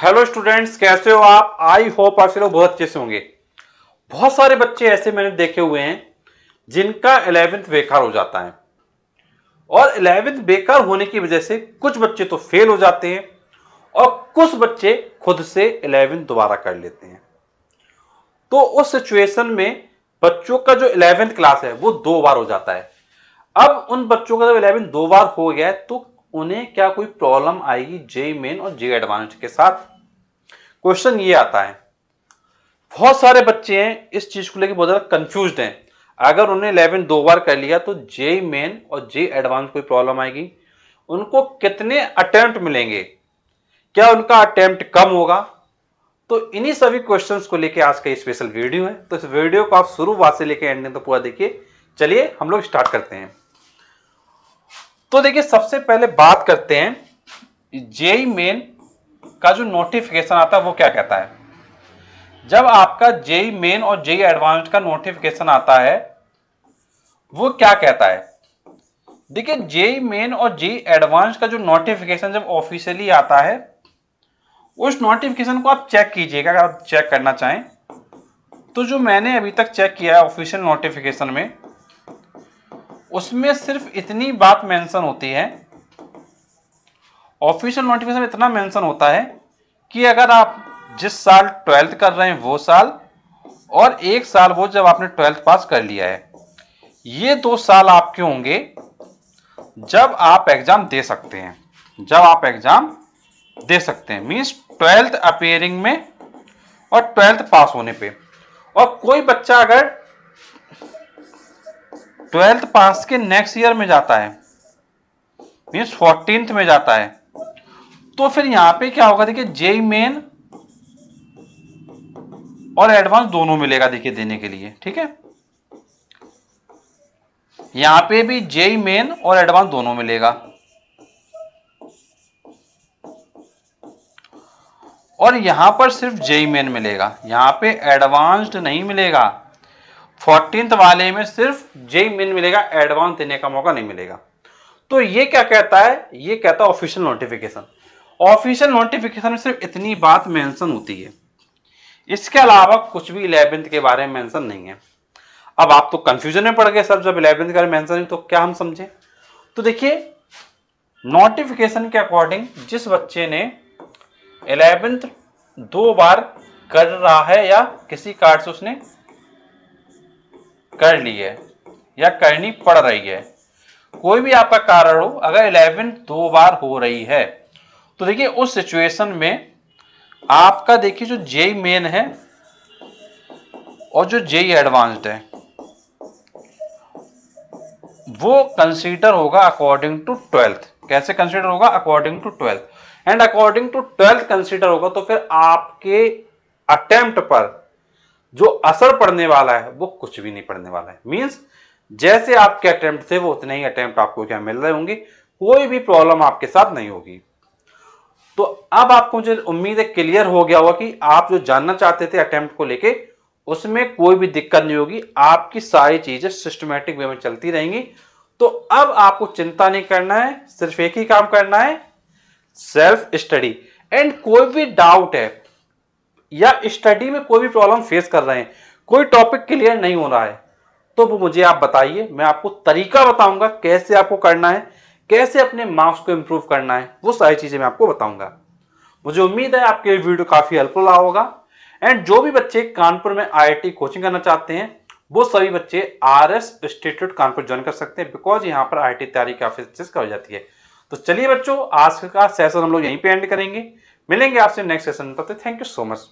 Hello students, कैसे हो आप? आई होप आप लोग बहुत अच्छे से होंगे। बहुत सारे बच्चे ऐसे मैंने देखे हुए हैं जिनका 11th बेकार हो जाता है और 11th बेकार होने की वजह से कुछ बच्चे तो फेल हो जाते हैं और कुछ बच्चे खुद से 11th दोबारा कर लेते हैं। तो उस सिचुएशन में बच्चों का जो 11th क्लास है वो 2 बार हो जाता है। अब उन बच्चों का जब 11th 2 बार हो गया है तो उन्हें क्या कोई प्रॉब्लम आएगी जेई मेन और जेई एडवांस्ड के साथ? क्वेश्चन ये आता है। बहुत सारे बच्चे हैं इस चीज को लेकर बहुत ज्यादा कंफ्यूज्ड हैं। अगर उन्हें 11 2 बार कर लिया तो जेई मेन और जेई एडवांस कोई प्रॉब्लम आएगी? उनको कितने अटेम्प्ट मिलेंगे? क्या उनका अटेम्प्ट कम होगा? तो इन्हीं सभी क्वेश्चंस को लेकर आज का स्पेशल वीडियो है। तो इस वीडियो को आप शुरुआत से लेकर एंड तक पूरा देखिए। चलिए हम लोग स्टार्ट करते हैं। तो देखिए, सबसे पहले बात करते हैं जेई मेन का जो नोटिफिकेशन आता है वो क्या कहता है। जब आपका जेई मेन और जेई एडवांस्ड का नोटिफिकेशन आता है वो क्या कहता है? देखिए, जेई मेन और जेई एडवांस्ड का जो नोटिफिकेशन जब ऑफिशियली आता है उस नोटिफिकेशन को आप चेक कीजिएगा। अगर आप चेक करना चाहें तो जो मैंने अभी तक चेक किया है ऑफिशियल नोटिफिकेशन में, उसमें सिर्फ इतनी बात मेंशन होती है, ऑफिशियल नोटिफिकेशन में इतना मेंशन होता है कि अगर आप जिस साल 12th कर रहे हैं वो साल और एक साल वो जब आपने 12th पास कर लिया है, ये 2 साल आपके होंगे जब आप एग्जाम दे सकते हैं। जब आप एग्जाम दे सकते हैं मींस 12th अपीयरिंग में और 12th पास होने पे। और कोई बच्चा अगर 12th पास के नेक्स्ट ईयर में जाता है मींस 14th में जाता है तो फिर यहां पे क्या होगा? देखिए, जेई मेन और एडवांस दोनों मिलेगा देखिए देने के लिए, ठीक है। यहां पे भी जेई मेन और एडवांस दोनों मिलेगा और यहां पर सिर्फ जेई मेन मिलेगा, यहां पे एडवांस्ड नहीं मिलेगा। 14th वाले में सिर्फ जेई मेन मिलेगा, एडवांस देने का मौका नहीं मिलेगा। तो ये क्या कहता है? ये कहता है ऑफिशियल नोटिफिकेशन। ऑफिशियल नोटिफिकेशन में सिर्फ इतनी बात मेंशन होती है, इसके अलावा कुछ भी 11th के बारे में मेंशन नहीं है। अब आप तो कंफ्यूजन में पड़ गए, सर जब 11th के बारे में मेंशन है तो क्या हम समझे? तो देखिए, नोटिफिकेशन के अकॉर्डिंग जिस बच्चे ने 11th 2 बार कर रहा है या किसी कार्ड से उसने कर ली है या करनी पड़ रही है, कोई भी आपका कारण हो, अगर 11th 2 बार हो रही है तो देखिए उस सिचुएशन में आपका देखिए जो जेई मेन है और जो जेई एडवांस्ड है वो कंसीडर होगा अकॉर्डिंग टू 12th। कैसे कंसीडर होगा? According to 12th। And according to 12th consider होगा तो फिर आपके अटेम्प्ट पर जो असर पड़ने वाला है वो कुछ भी नहीं पड़ने वाला है। मींस जैसे आपके अटेम्प्ट थे वो उतने ही अटेम्प्ट आपको क्या मिल रहे होंगे, कोई भी प्रॉब्लम आपके साथ नहीं होगी। तो अब आपको मुझे उम्मीद है क्लियर हो गया होगा कि आप जो जानना चाहते थे अटेम्प्ट को लेके उसमें कोई भी दिक्कत नहीं होगी, आपकी सारी चीजें सिस्टमैटिक वे में चलती रहेंगी। तो अब आपको चिंता नहीं करना है, सिर्फ एक ही काम करना है, सेल्फ स्टडी। एंड कोई भी डाउट है या स्टडी में कोई भी प्रॉब्लम फेस कर रहे हैं, कोई टॉपिक क्लियर नहीं हो रहा है, तो वो मुझे आप बताइए, मैं आपको तरीका बताऊंगा कैसे आपको करना है, कैसे अपने मार्क्स को इंप्रूव करना है, वो सारी चीजें मैं आपको बताऊंगा। मुझे उम्मीद है आपके वीडियो काफी हेल्पफुल रहा होगा। एंड जो भी बच्चे कानपुर में आईआईटी कोचिंग करना चाहते हैं वो सभी बच्चे आरएस इंस्टीट्यूट कानपुर ज्वाइन कर सकते हैं, बिकॉज यहाँ पर आईआईटी तैयारी काफी अच्छे से कराई जाती है। तो चलिए बच्चों, आज का सेशन हम लोग यहीं पे एंड करेंगे। मिलेंगे आपसे नेक्स्ट सेशन में, तब तक थैंक यू सो मच।